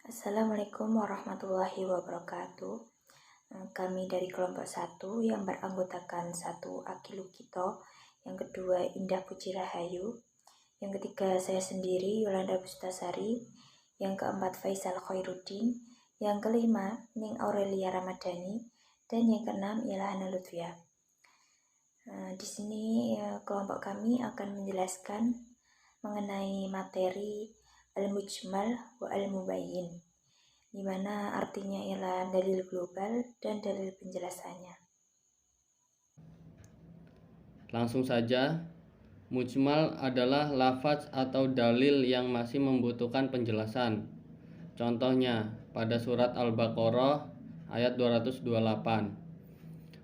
Assalamualaikum warahmatullahi wabarakatuh. Kami dari kelompok 1 yang beranggotakan 1 Aki Lukito, yang kedua Indah Puji Rahayu, yang ketiga saya sendiri Yolanda Bustasari, yang keempat Faisal Khairuddin, yang kelima Ning Aurelia Ramadhani, dan yang keenam ialah Hana Lutfia. Di sini kelompok kami akan menjelaskan mengenai materi Al-Mujmal wa Al-Mubayyin, di mana artinya ialah dalil global dan dalil penjelasannya. Langsung saja, mujmal adalah lafaz atau dalil yang masih membutuhkan penjelasan. Contohnya pada surat Al-Baqarah ayat 228.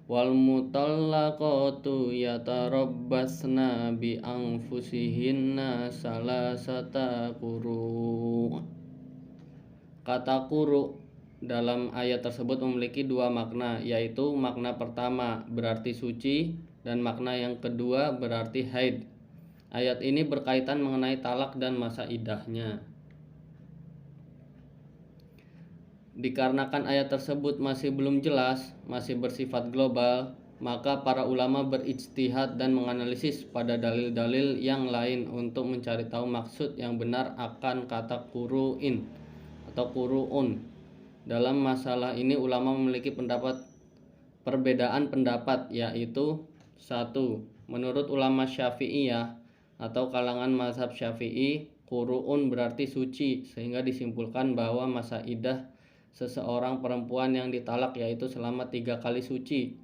Wal mutallaqatu yatarabbasna bi anfusihinna salasata quru. Kata quru dalam ayat tersebut memiliki dua makna, yaitu makna pertama berarti suci dan makna yang kedua berarti haid. Ayat ini berkaitan mengenai talak dan masa iddahnya. Dikarenakan ayat tersebut masih belum jelas, masih bersifat global, maka para ulama berijtihad dan menganalisis pada dalil-dalil yang lain untuk mencari tahu maksud yang benar akan kata quru'in atau quru'un. Dalam masalah ini ulama memiliki perbedaan pendapat, yaitu 1. Menurut ulama Syafi'iyah atau kalangan mazhab Syafi'i, quru'un berarti suci, sehingga disimpulkan bahwa masa iddah seseorang perempuan yang ditalak yaitu selama 3 kali suci.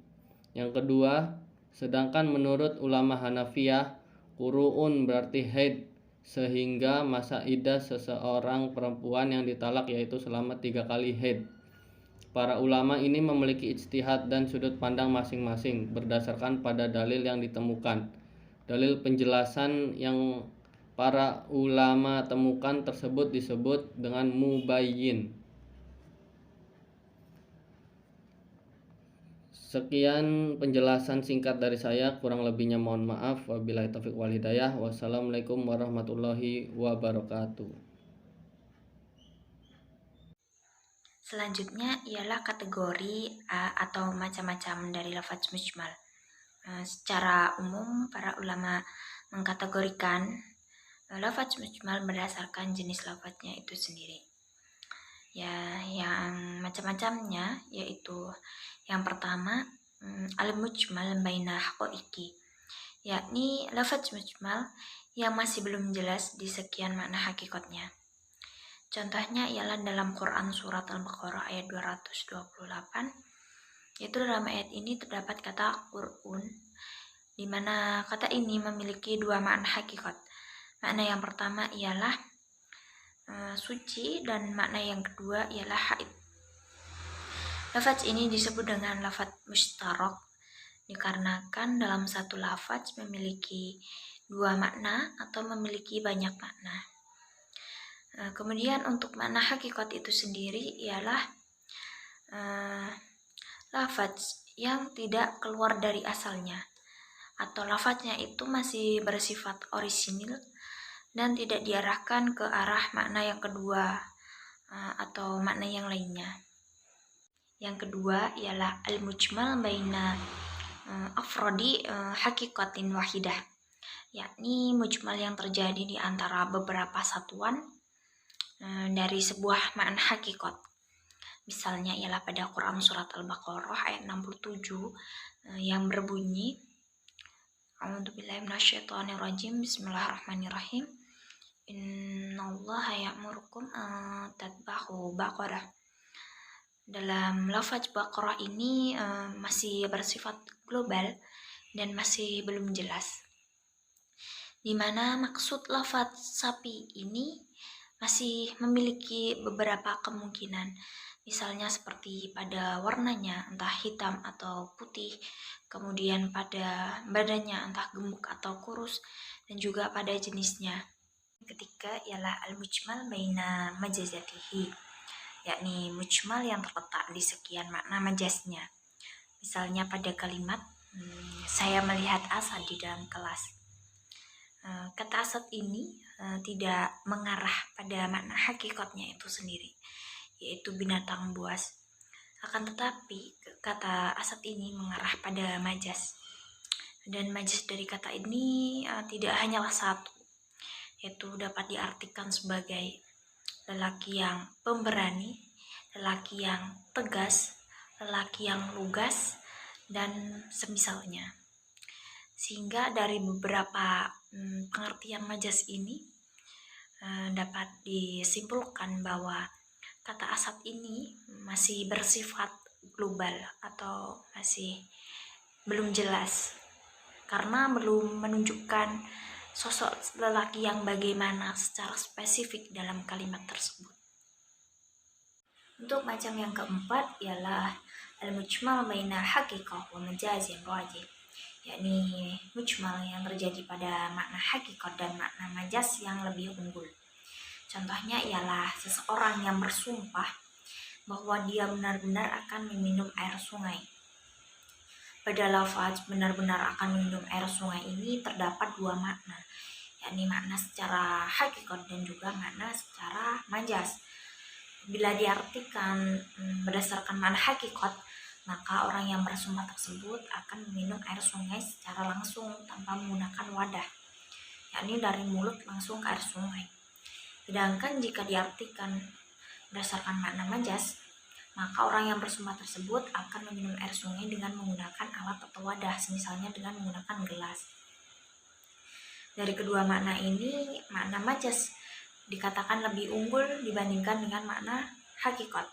Yang kedua, sedangkan menurut ulama Hanafiyah, quru'un berarti haid, sehingga masa iddah seseorang perempuan yang ditalak yaitu selama 3 kali haid. Para ulama ini memiliki ijtihad dan sudut pandang masing-masing berdasarkan pada dalil yang ditemukan. Dalil penjelasan yang para ulama temukan tersebut disebut dengan mubayyin. Sekian penjelasan singkat dari saya, kurang lebihnya mohon maaf. Wabillahi taufiq wal hidayah. Wassalamualaikum warahmatullahi wabarakatuh. Selanjutnya ialah kategori atau macam-macam dari lafaz mujmal. Secara umum para ulama mengkategorikan lafaz mujmal berdasarkan jenis lafaznya itu sendiri. Ya, yang macam-macamnya yaitu yang pertama al-mujmal baina haqaiqi, yakni lafaz mujmal yang masih belum jelas di sekian makna hakikatnya. Contohnya ialah dalam Quran surat Al-Baqarah ayat 228, yaitu dalam ayat ini terdapat kata Qur'un, di mana kata ini memiliki dua makna hakikat. Makna yang pertama ialah suci dan makna yang kedua ialah haid. Lafaz ini disebut dengan lafaz mustarak dikarenakan dalam satu lafaz memiliki dua makna atau memiliki banyak makna. Kemudian untuk makna hakikat itu sendiri ialah lafaz yang tidak keluar dari asalnya, atau lafaznya itu masih bersifat orisinil dan tidak diarahkan ke arah makna yang kedua atau makna yang lainnya. Yang kedua ialah al-mujmal baina afrodi hakikatin wahidah, yakni mujmal yang terjadi di antara beberapa satuan dari sebuah makna hakikat. Misalnya ialah pada Quran surat Al-Baqarah ayat 67 yang berbunyi A'udzubillahi minasyaitonirrajim, bismillahirrahmanirrahim, innallaha ya'murukum tadbahu baqarah. Dalam lafaz Baqarah ini masih bersifat global dan masih belum jelas, di mana maksud lafaz sapi ini masih memiliki beberapa kemungkinan, misalnya seperti pada warnanya entah hitam atau putih, kemudian pada badannya entah gemuk atau kurus, dan juga pada jenisnya. Ketiga ialah al-mujmal baina majazatihi, yakni mujmal yang terletak di sekian makna majaznya. Misalnya pada kalimat saya melihat Asad di dalam kelas. Kata Asad ini tidak mengarah pada makna hakikatnya itu sendiri, yaitu binatang buas. Akan tetapi kata asad ini mengarah pada majas, dan majas dari kata ini tidak hanyalah satu, yaitu dapat diartikan sebagai lelaki yang pemberani, lelaki yang tegas, lelaki yang lugas, dan semisalnya. Sehingga dari beberapa pengertian majas ini dapat disimpulkan bahwa kata asad ini masih bersifat global atau masih belum jelas, karena belum menunjukkan sosok lelaki yang bagaimana secara spesifik dalam kalimat tersebut. Untuk macam yang keempat ialah al-mujmal baina haqiqah wa majaz yang rajih, yakni mujmal yang terjadi pada makna hakikat dan makna majaz yang lebih unggul. Contohnya ialah seseorang yang bersumpah bahwa dia benar-benar akan meminum air sungai. Pada lafaz benar-benar akan meminum air sungai ini terdapat dua makna, yakni makna secara hakikat dan juga makna secara majaz. Bila diartikan berdasarkan makna hakikat, maka orang yang bersumpah tersebut akan meminum air sungai secara langsung tanpa menggunakan wadah, yakni dari mulut langsung ke air sungai. Sedangkan jika diartikan berdasarkan makna majaz, maka orang yang bersumpah tersebut akan meminum air sungai dengan menggunakan alat atau wadah, misalnya dengan menggunakan gelas. Dari kedua makna ini, makna majaz dikatakan lebih unggul dibandingkan dengan makna hakikat.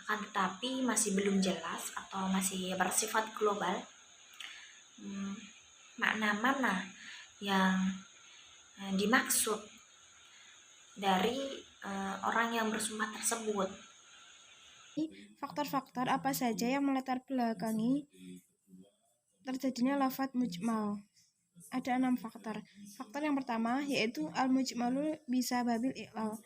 Akan tetapi masih belum jelas atau masih bersifat global makna mana yang dimaksud dari orang yang bersumpah tersebut. Faktor-faktor apa saja yang melatar belakangi terjadinya lafadz mujmal? Ada 6 faktor. Faktor yang pertama yaitu al-mujmalu bisa babil iqlal.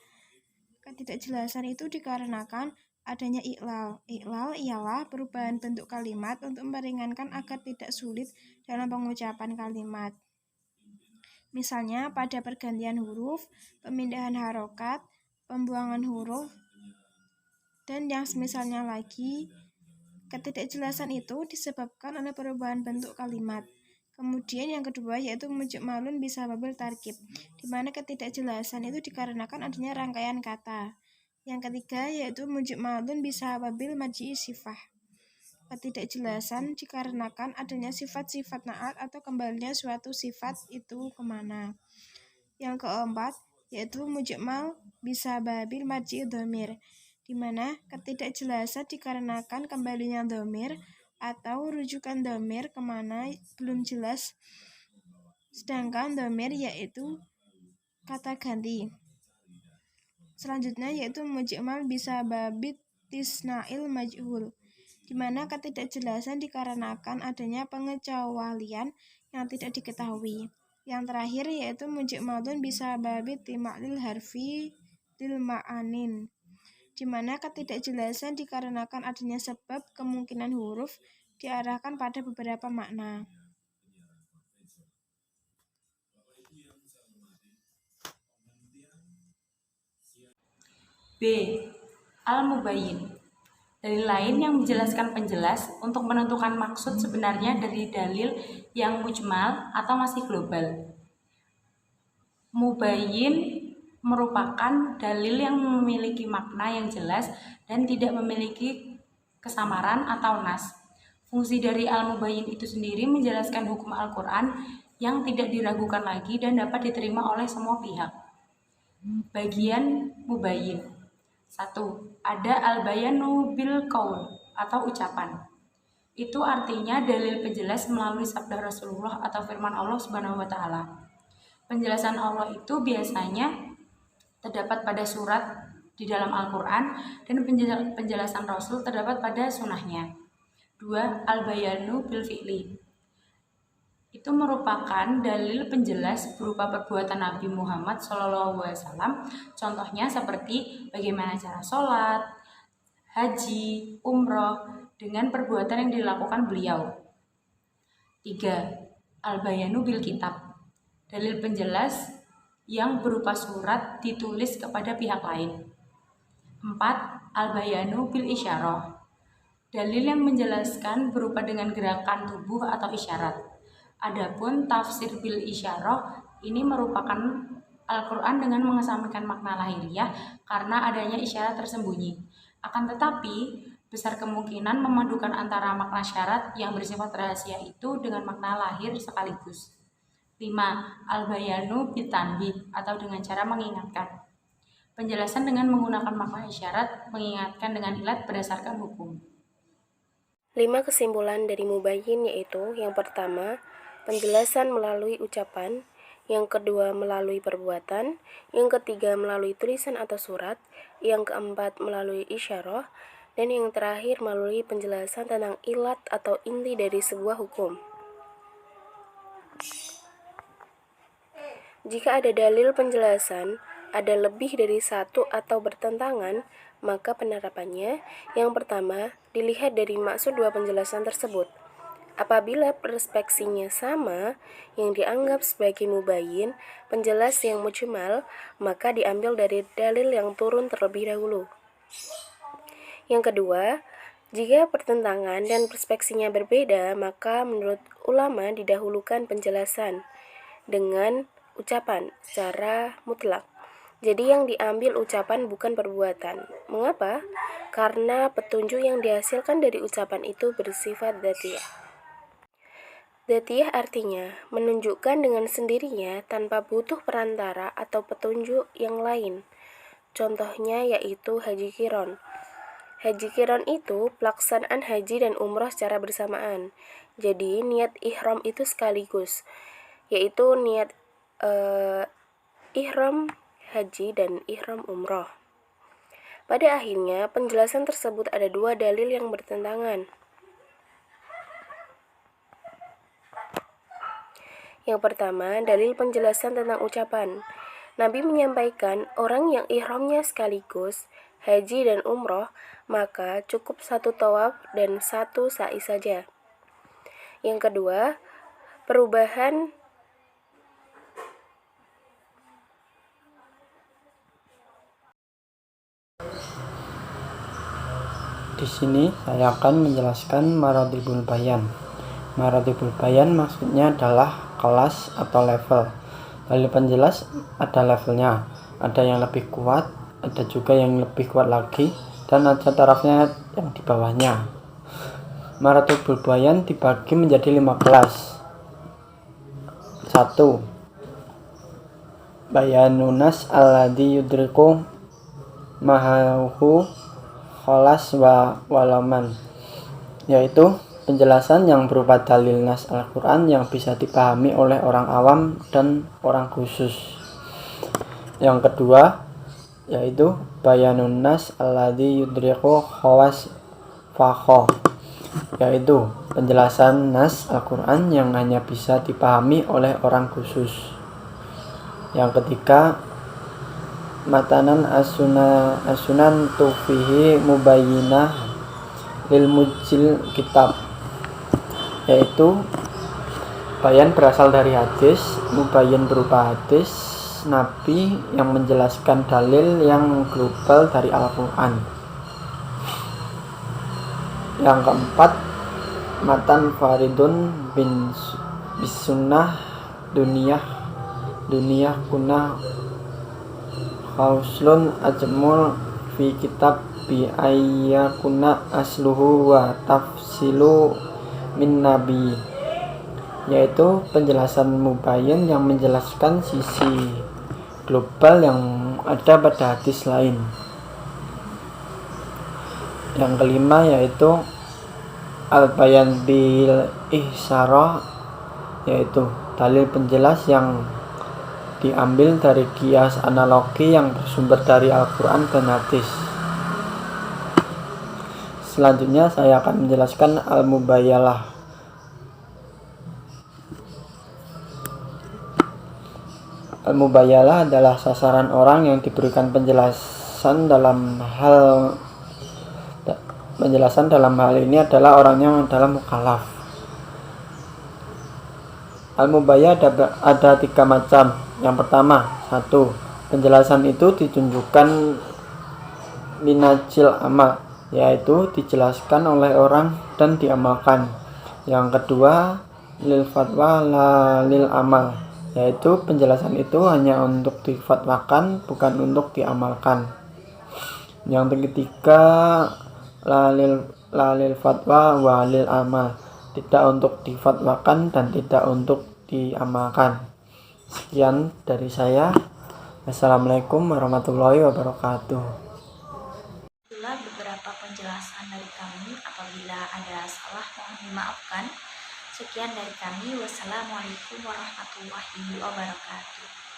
Ketidakjelasan itu dikarenakan adanya iqlal. Iqlal ialah perubahan bentuk kalimat untuk meringankan agar tidak sulit dalam pengucapan kalimat. Misalnya pada pergantian huruf, pemindahan harokat, pembuangan huruf, dan yang semisalnya lagi. Ketidakjelasan itu disebabkan oleh perubahan bentuk kalimat. Kemudian yang kedua yaitu mujmalun bisa babil tarkib, di mana ketidakjelasan itu dikarenakan adanya rangkaian kata. Yang ketiga yaitu mujmalun bisa babil majii sifah. Ketidakjelasan dikarenakan adanya sifat-sifat naat atau kembalinya suatu sifat itu kemana. Yang keempat yaitu mujmal bisa babil majii dhamir, di mana ketidakjelasan dikarenakan kembalinya dhamir atau rujukan dhamir kemana belum jelas, sedangkan dhamir yaitu kata ganti. Selanjutnya yaitu mujmal bisa babit tisnail majhul, di mana ketidakjelasan dikarenakan adanya pengecualian yang tidak diketahui. Yang terakhir yaitu mujmalun bisa babit timaklil harfi lil ma'anin, di mana ketidakjelasan dikarenakan adanya sebab kemungkinan huruf diarahkan pada beberapa makna. B. Al-Mubayyin. Dalil lain yang menjelaskan penjelas untuk menentukan maksud sebenarnya dari dalil yang mujmal atau masih global. Mubayyin merupakan dalil yang memiliki makna yang jelas dan tidak memiliki kesamaran atau nas. Fungsi dari al-mubayyin itu sendiri menjelaskan hukum Al-Quran yang tidak diragukan lagi dan dapat diterima oleh semua pihak. Bagian mubayyin. 1. Ada al-bayanu bil qaul atau ucapan. Itu artinya dalil penjelas melalui sabda Rasulullah atau firman Allah Subhanahu wa taala. Penjelasan Allah itu biasanya terdapat pada surat di dalam Al-Quran dan penjelasan Rasul terdapat pada sunnahnya. 2. Al-bayanu bil fi'li. Itu merupakan dalil penjelas berupa perbuatan Nabi Muhammad SAW. Contohnya seperti bagaimana cara sholat, haji, umroh dengan perbuatan yang dilakukan beliau. 3. Al-bayanu bil kitab. Dalil penjelas yang berupa surat ditulis kepada pihak lain. 4. Al-bayanu bil isyarah. Dalil yang menjelaskan berupa dengan gerakan tubuh atau isyarat. Adapun tafsir bil isyarah ini merupakan Al-Quran dengan mengesampingkan makna lahiriah karena adanya isyarat tersembunyi. Akan tetapi, besar kemungkinan memadukan antara makna syarat yang bersifat rahasia itu dengan makna lahir sekaligus. 5. Al-bayanu bitanbih atau dengan cara mengingatkan. Penjelasan dengan menggunakan makna isyarat mengingatkan dengan ilat berdasarkan hukum. 5 kesimpulan dari mubayyin yaitu: yang pertama, penjelasan melalui ucapan, yang kedua melalui perbuatan, yang ketiga melalui tulisan atau surat, yang keempat melalui isyarah, dan yang terakhir melalui penjelasan tentang ilat atau inti dari sebuah hukum. Jika ada dalil penjelasan, ada lebih dari satu atau bertentangan, maka penerapannya yang pertama dilihat dari maksud dua penjelasan tersebut. Apabila perspeksinya sama, yang dianggap sebagai mubayyin, penjelas yang mujmal, maka diambil dari dalil yang turun terlebih dahulu. Yang kedua, jika pertentangan dan perspeksinya berbeda, maka menurut ulama didahulukan penjelasan dengan ucapan secara mutlak. Jadi yang diambil ucapan bukan perbuatan. Mengapa? Karena petunjuk yang dihasilkan dari ucapan itu bersifat dzatiyah. Dzatiyah artinya menunjukkan dengan sendirinya tanpa butuh perantara atau petunjuk yang lain. Contohnya yaitu haji qiron. Haji qiron itu pelaksanaan haji dan umrah secara bersamaan. Jadi niat ihram itu sekaligus, yaitu niat ihram haji dan ihram umrah. Pada akhirnya penjelasan tersebut ada dua dalil yang bertentangan. Yang pertama, dalil penjelasan tentang ucapan. Nabi menyampaikan orang yang ihramnya sekaligus haji dan umroh, maka cukup satu tawaf dan satu sa'i saja. Yang kedua, perubahan Di sini saya akan menjelaskan maratibul bayan. Maratibul bayan maksudnya adalah kelas atau level. Dalil penjelas ada levelnya, ada yang lebih kuat, ada juga yang lebih kuat lagi, dan ada tarafnya yang di bawahnya. Maratibul bayan dibagi menjadi 5 kelas. 1. Bayanunas alladhi yudriku mahahu kholas wa walaman, yaitu penjelasan yang berupa dalil nas Al-Quran yang bisa dipahami oleh orang awam dan orang khusus. Yang kedua yaitu bayanun nas alladhi yudriku khawas fakho, yaitu penjelasan nas Al-Quran yang hanya bisa dipahami oleh orang khusus. Yang ketiga matanan asunan tufihi mubayyinah lil mujil kitab, yaitu bayan berasal dari hadis, mubayyin berupa hadis Nabi yang menjelaskan dalil yang global dari Al-Quran. Yang keempat, matan faridun bin bisunnah dunia kuna khauslun ajmul fi kitab bi ayyakuna asluhu wa tafsilu min nabi, yaitu penjelasan mubayyin yang menjelaskan sisi global yang ada pada hadis lain. Yang kelima yaitu al-bayan bil ihsarah, yaitu dalil penjelas yang diambil dari kias analogi yang bersumber dari Al-Quran dan hadis. Selanjutnya saya akan menjelaskan al-mubayyalah. Al-mubayyalah adalah sasaran orang yang diberikan penjelasan dalam hal ini adalah orang yang adalah mukallaf. Al-mubayyah ada 3 macam. Yang pertama, 1. Penjelasan itu ditunjukkan minajil amal, yaitu dijelaskan oleh orang dan diamalkan. Yang kedua, lil fatwa la lil amal, yaitu penjelasan itu hanya untuk difatwakan, bukan untuk diamalkan. Yang ketiga, la lil fatwa wa lil amal, tidak untuk difatwakan dan tidak untuk diamalkan. Sekian dari saya. Assalamualaikum warahmatullahi wabarakatuh. Itulah beberapa penjelasan dari kami. Apabila ada salah mohon dimaafkan. Sekian dari kami. Wassalamualaikum warahmatullahi wabarakatuh.